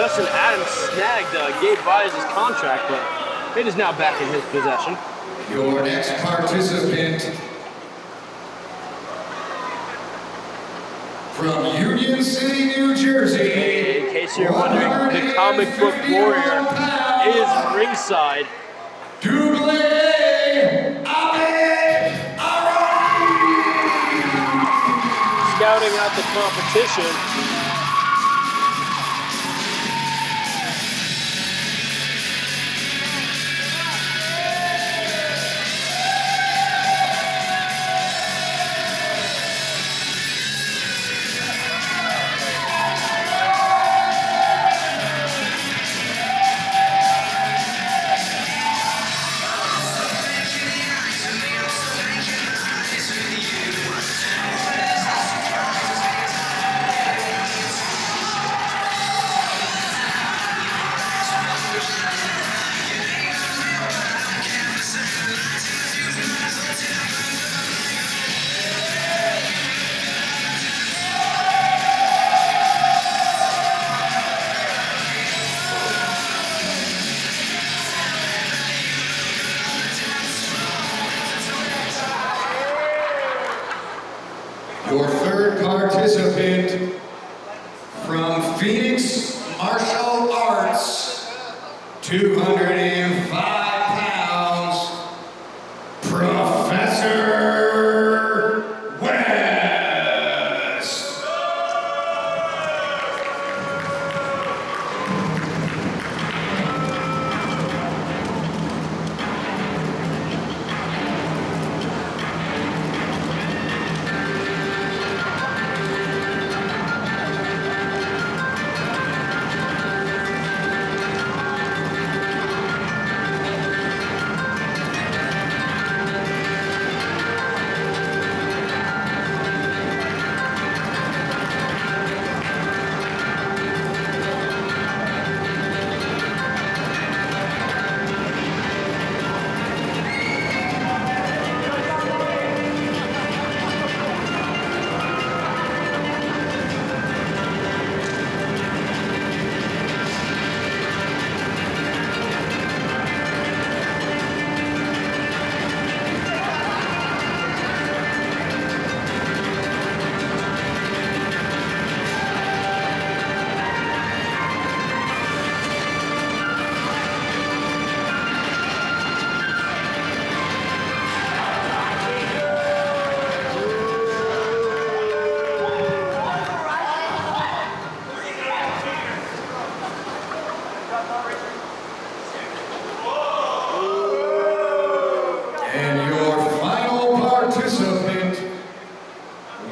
Justin Adams snagged Gabe Baez's contract, but it is now back in his possession. Your next participant from Union City, New Jersey. In case you're wondering, the comic book warrior is ringside. Abed, Arroniz. Scouting out the competition. Your third participant from Phoenix Martial Arts, 205 pounds, Professor West. And your final participant,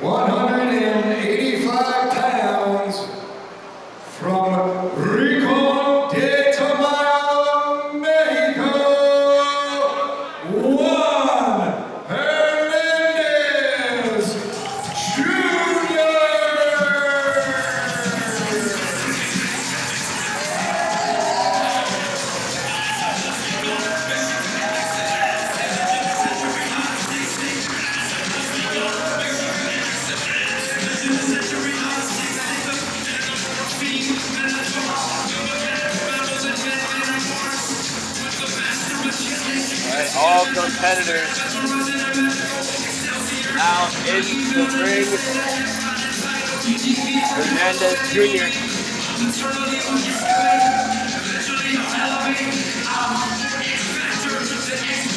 185 pounds, from Rincon de Tamayo, Mexico, Juan Hernandez Jr. All competitors out in the ring. Hernandez Jr.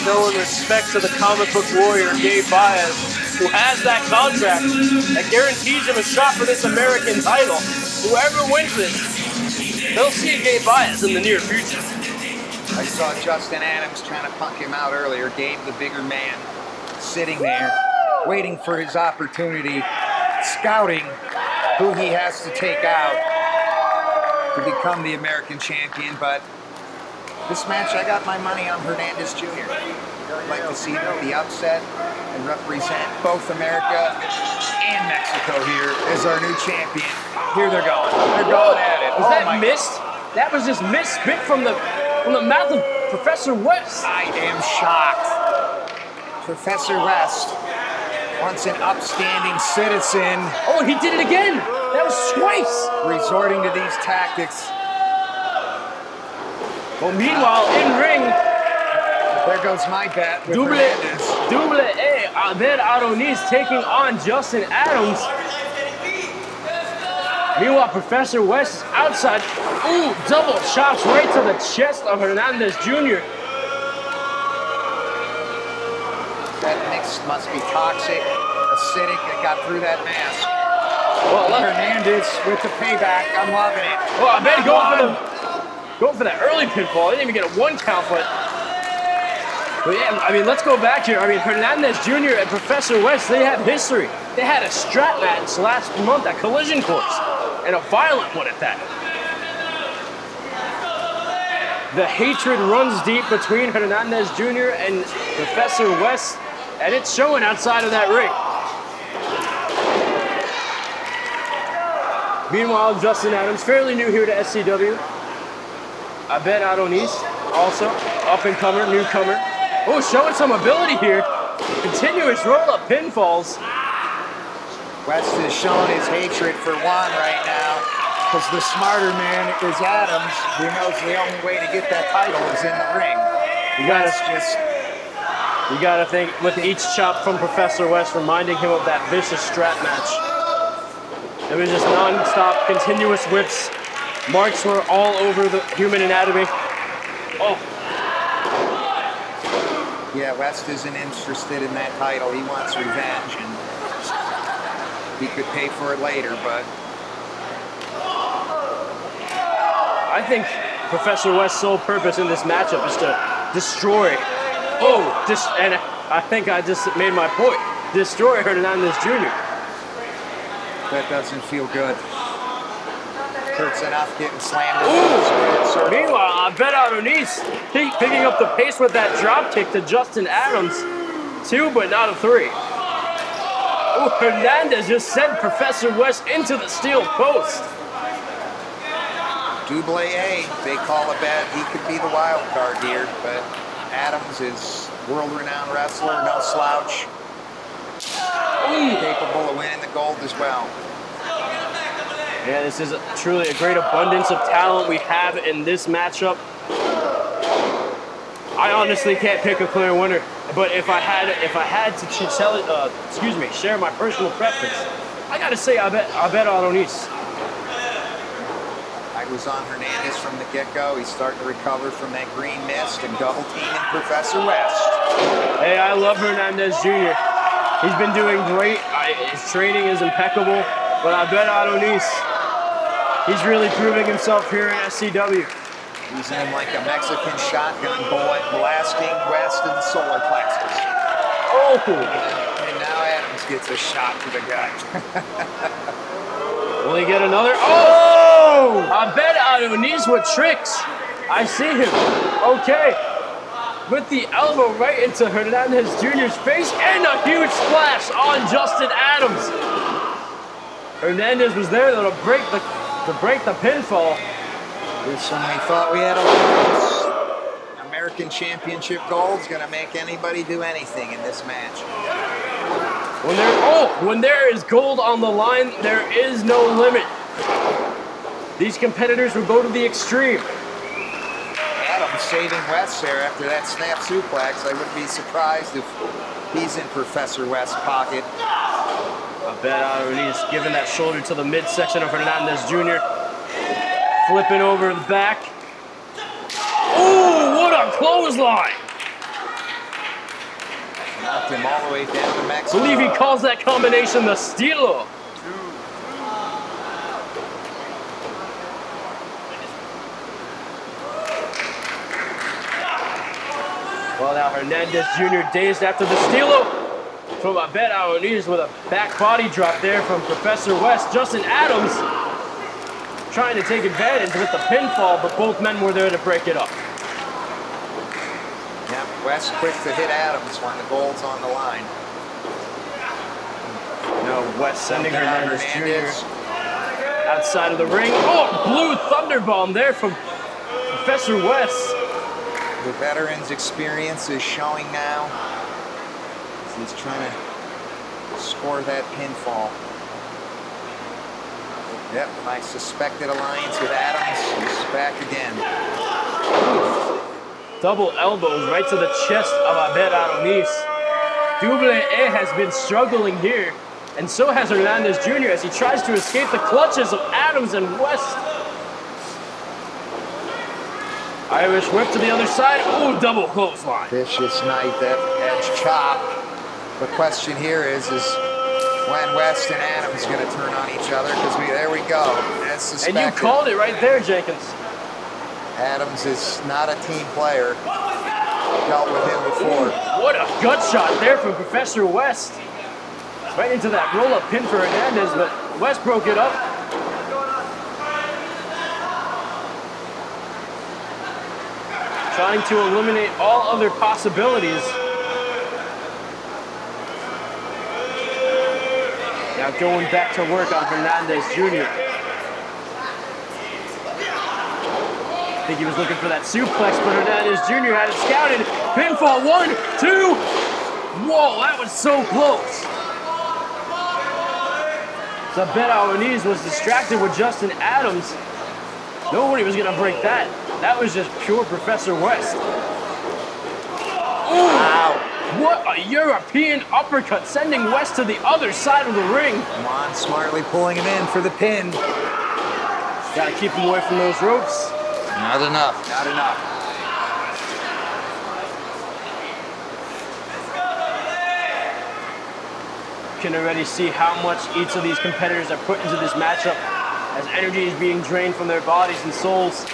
Showing respect to the comic book warrior Gabe Baez, who has that contract that guarantees him a shot for this American title. Whoever wins this, they'll see Gabe Baez in the near future. I saw Justin Adams trying to punk him out earlier. Gabe, the bigger man, sitting there, waiting for his opportunity, scouting who he has to take out to become the American champion. But this match, I got my money on Hernandez Jr. I'd like to see the upset and represent both America and Mexico here as our new champion. Here they're going. They're going at it. Was that missed? That was just missed spit from the mouth of Professor West. I am shocked. Professor West, once an upstanding citizen. Oh, and he did it again. That was twice. Resorting to these tactics Well, meanwhile, in ring, There goes my bet with Double Hernandez. A, Abed Arroniz taking on Justin Adams. Meanwhile, Professor West is outside. Ooh, double chops right to the chest of Hernandez Jr. That mix must be toxic, acidic. It got through that mask. Well, Hernandez with the payback. I'm loving it. well, Abed going for that early pinfall. Didn't even get a 1 count, but yeah, I mean, let's go back here. I mean, Hernandez Jr. and Professor West, they have history. They had a strap match last month at Collision Course, and a violent one at that. The hatred runs deep between Hernandez Jr. and Professor West, and it's showing outside of that ring. Meanwhile, Justin Adams, fairly new here to SCW. Abed Arroniz, also up-and-comer, newcomer. Oh, showing some ability here. Continuous roll-up pinfalls. West is showing his hatred for Juan right now because the smarter man is Adams. He knows the only way to get that title is in the ring. You gotta think with each chop from Professor West reminding him of that vicious strap match. It was just non-stop, continuous whips. Marks were all over the human anatomy. Oh. Yeah, West isn't interested in that title. He wants revenge, and he could pay for it later, but I think Professor West's sole purpose in this matchup is to destroy. And I think I just made my point. Destroy Hernandez Jr. that doesn't feel good. Hurts enough getting slammed. Ooh! Meanwhile, Abed Arroniz picking up the pace with that drop kick to Justin Adams. 2, but not a 3. Ooh, Hernandez just sent Professor West into the steel post. Double A, they call Abed. He could be the wild card here, but Adams is world-renowned wrestler, no slouch. Capable of winning the gold as well. Yeah, this is truly a great abundance of talent we have in this matchup. I honestly can't pick a clear winner, but if I had to share my personal preference, I gotta say Abed Arroniz. I was on Hernandez from the get-go. He's starting to recover from that green mist and double teaming Professor West. Hey, I love Hernandez Jr. He's been doing great. His training is impeccable, but Abed Arroniz, he's really proving himself here in SCW. Using him like a Mexican shotgun bullet, blasting West in the solar plexus. Oh! And now Adams gets a shot to the gut. Will he get another? Oh! Abed Arroniz with tricks. I see him. Okay. With the elbow right into Hernandez Jr.'s face and a huge splash on Justin Adams. Hernandez was there to break the pinfall. There's somebody thought we had a American Championship gold's gonna make anybody do anything in this match. When there is gold on the line, there is no limit. These competitors will go to the extreme. Adams saving West there after that snap suplex. I wouldn't be surprised if he's in Professor West's pocket. Abed Arroniz giving that shoulder to the midsection of Hernandez Jr. Flipping over the back. Ooh, what a clothesline! Knocked him all the way down to I Mexico. believe he calls that combination the Stilo. Well, now Hernandez Jr. dazed after the Stilo from Abed Arroniz with a back body drop there from Professor West. Justin Adams trying to take advantage with the pinfall, but both men were there to break it up. Yeah, West quick to hit Adams when the gold's on the line. No, West sending Hernandez Jr. outside of the ring. Oh, blue thunderbomb there from Professor West. The veteran's experience is showing now. He's trying to score that pinfall. Yep, my suspected alliance with Adams is back again. Double elbows right to the chest of Abed Arroniz. Double A has been struggling here, and so has Hernandez Jr. as he tries to escape the clutches of Adams and West. Irish whip to the other side. Ooh, double clothesline. Vicious knife, edge chop. The question here is when West and Adams going to turn on each other? Because there we go. As suspected. And you called it right there, Jenkins. Adams is not a team player. Dealt with him before. What a gut shot there from Professor West. Right into that roll-up pin for Hernandez, but West broke it up. Trying to eliminate all other possibilities. Now going back to work on Hernandez Jr. I think he was looking for that suplex, but Hernandez Jr. had it scouted. Pinfall, 1, 2. Whoa, that was so close. So Abed Arroniz was distracted with Justin Adams. Nobody was gonna break that. That was just pure Professor West. Ooh, wow. What a European uppercut, sending West to the other side of the ring. Come on, smartly pulling him in for the pin. Gotta keep him away from those ropes. Not enough. Not enough. You can already see how much each of these competitors are put into this matchup as energy is being drained from their bodies and souls.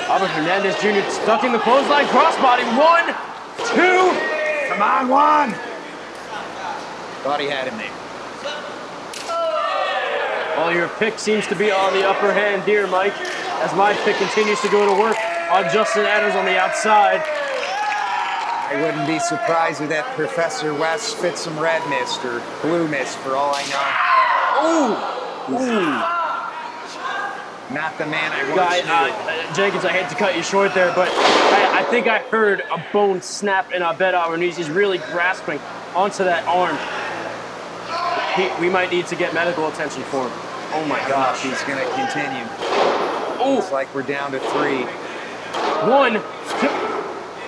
Albert Hernandez Jr. stuck in the clothesline, crossbody, 1, 2. Come on, Juan. Thought he had him there. Well, your pick seems to be on the upper hand here, Mike, as my pick continues to go to work on Justin Adams on the outside. I wouldn't be surprised if that Professor West spit some red mist or blue mist for all I know. Ooh! Ooh! Not the man I want. Jenkins, I hate to cut you short there, but I think I heard a bone snap in Abed Arroniz. He's really grasping onto that arm. We might need to get medical attention for him. Oh my gosh. He's going to continue. Ooh. Looks like we're down to 3. 1, 2.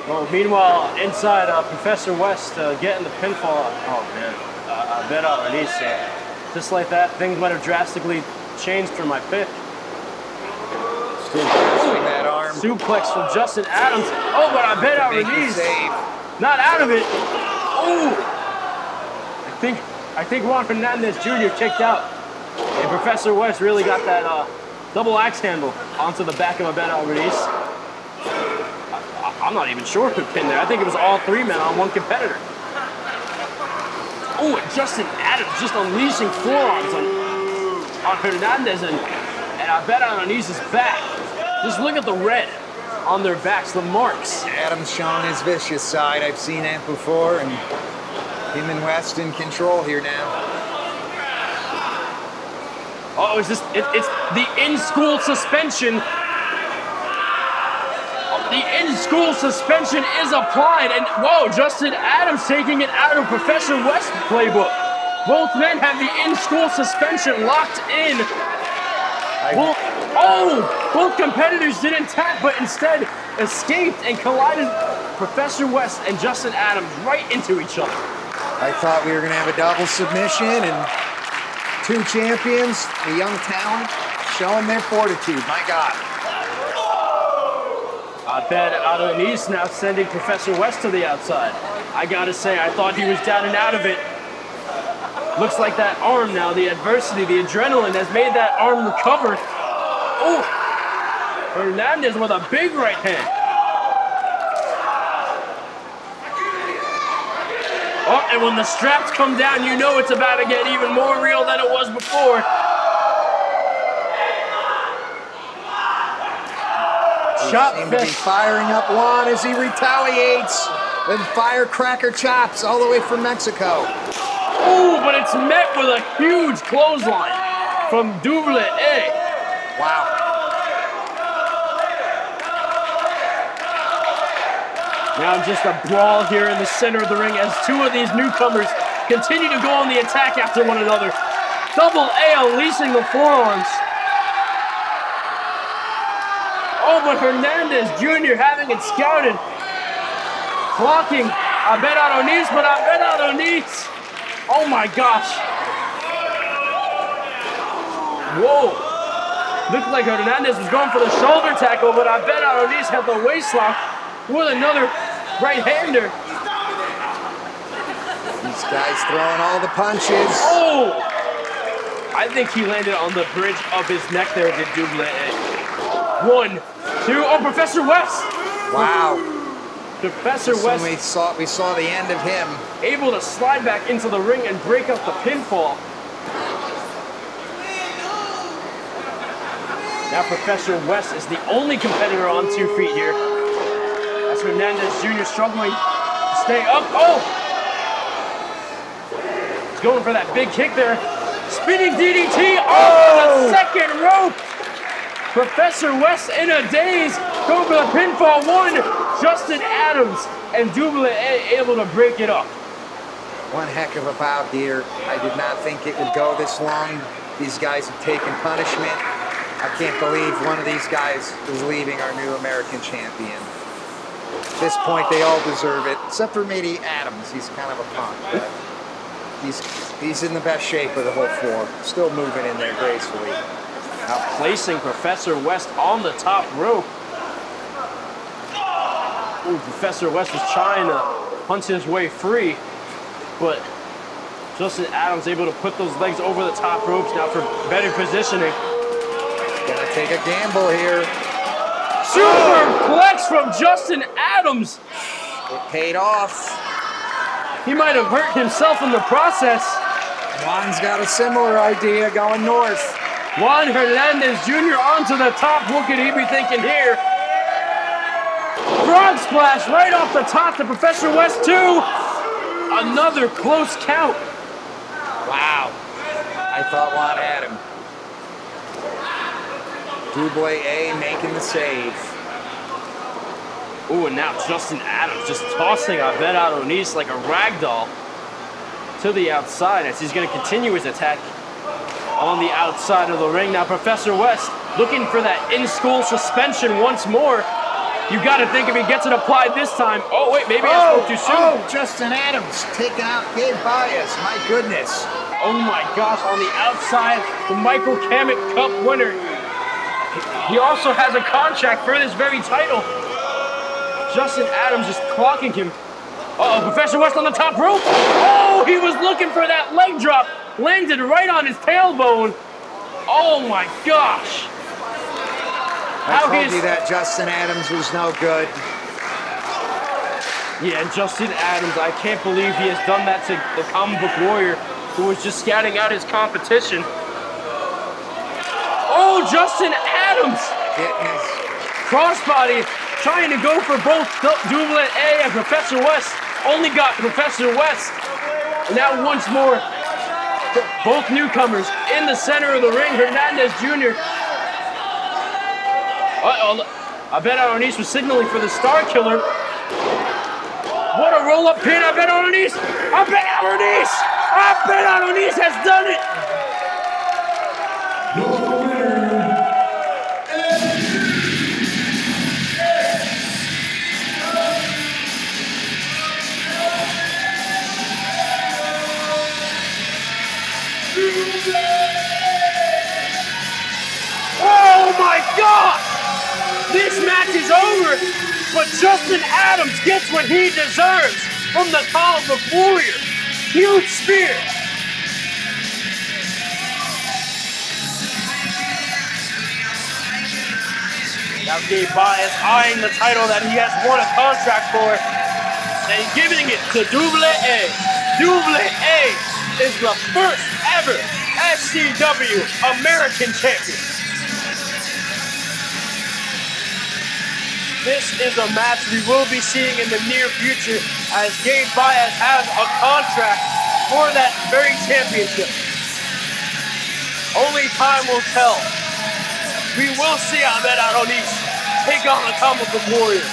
Well, meanwhile, inside, Professor West getting the pinfall. Oh man, Abed Arroniz. Just like that, things might have drastically changed for my pick. Still grasping that arm. Suplex from Justin Adams. Oh, but Abed Arroniz not out of it. Oh, I think Juan Hernandez Jr. kicked out, and Professor West really got that double axe handle onto the back of Abed Arroniz. I'm not even sure who pinned there. I think it was all 3 men on one competitor. Oh, and Justin Adams just unleashing forearms on Hernandez and Abed Arroniz's back. Just look at the red on their backs, the marks. Adams showing his vicious side. I've seen that before, and him and West in control here now. Oh, it's the in-school suspension. The in-school suspension is applied, and whoa, Justin Adams taking it out of Professor West's playbook. Both men have the in-school suspension locked in. Both competitors didn't tap, but instead escaped and collided Professor West and Justin Adams right into each other. I thought we were going to have a double submission, and 2 champions, the young talent, showing their fortitude. My God. Abed Arroniz now sending Professor West to the outside. I gotta say, I thought he was down and out of it. Looks like that arm now, the adversity, the adrenaline has made that arm recover. Oh, Hernandez with a big right hand. Oh, and when the straps come down, you know it's about to get even more real than it was before. Chop seem to be firing up Juan as he retaliates. Then firecracker chops all the way from Mexico. Ooh, but it's met with a huge clothesline from Double A. Wow. Now just a brawl here in the center of the ring as 2 of these newcomers continue to go on the attack after one another. Double A unleashing the forearms. Oh, but Hernandez Jr. having it scouted. Blocking Abed Arroniz, but Abed Arroniz. Oh my gosh. Whoa. Looked like Hernandez was going for the shoulder tackle, but Abed Arroniz had the waist lock with another right-hander. These guys throwing all the punches. Oh! I think he landed on the bridge of his neck there, did Double A. 1, 2, oh, Professor West! Wow. Professor West We saw the end of him. able to slide back into the ring and break up the pinfall. Now Professor West is the only competitor on 2 feet here. That's Hernandez Jr. struggling to stay up. Oh! He's going for that big kick there. Spinning DDT off the second rope. Professor West in a daze. Going for the pinfall 1. Justin Adams and Double A able to break it up. One heck of a bout here. I did not think it would go this long. These guys have taken punishment. I can't believe one of these guys is leaving our new American champion. At this point, they all deserve it, except for maybe Adams. He's kind of a punk, but he's in the best shape of the whole 4. Still moving in there gracefully. Now placing Professor West on the top rope. Ooh, Professor West was trying to punch his way free, but Justin Adams able to put those legs over the top ropes now for better positioning. Gonna take a gamble here. Superplex from Justin Adams. It paid off. He might have hurt himself in the process. Juan's got a similar idea going north. Juan Hernandez Jr. onto the top. What could he be thinking here? Frog splash right off the top to Professor West 2. Another close count. Wow. I thought Juan had him. Double A making the save. Ooh, and now Justin Adams just tossing Abed Arroniz like a rag doll to the outside as he's going to continue his attack on the outside of the ring. Now Professor West looking for that in-school suspension once more. You got to think if he gets it applied this time. Oh, wait, maybe I spoke too soon. Oh, Justin Adams taking out Gabe Baez. My goodness. Oh my gosh, on the outside, the Michael Kamek Cup winner. He also has a contract for this very title. Justin Adams just clocking him. Uh-oh, Professor West on the top rope. Oh, he was looking for that leg drop. Landed right on his tailbone. Oh my gosh. I told you that Justin Adams was no good. Yeah, Justin Adams, I can't believe he has done that to the comic book warrior who was just scouting out his competition. Oh, Justin Adams! Crossbody, trying to go for both Double A and Professor West. Only got Professor West. And now once more, both newcomers in the center of the ring. Hernandez Jr. Uh-oh, Abed Arroniz was signaling for the Star Killer. What a roll-up pin, Abed Arroniz! Abed Arroniz! Abed Arroniz has done it! Oh my God! This match is over, but Justin Adams gets what he deserves from the comic book warrior. Huge spear. Now Gabe Baez eyeing the title that he has won a contract for and giving it to Double A. Double A is the first ever SCW American Champion. This is a match we will be seeing in the near future as Gabe Baez has a contract for that very championship. Only time will tell. We will see Abed Arroniz take on the comic book warrior.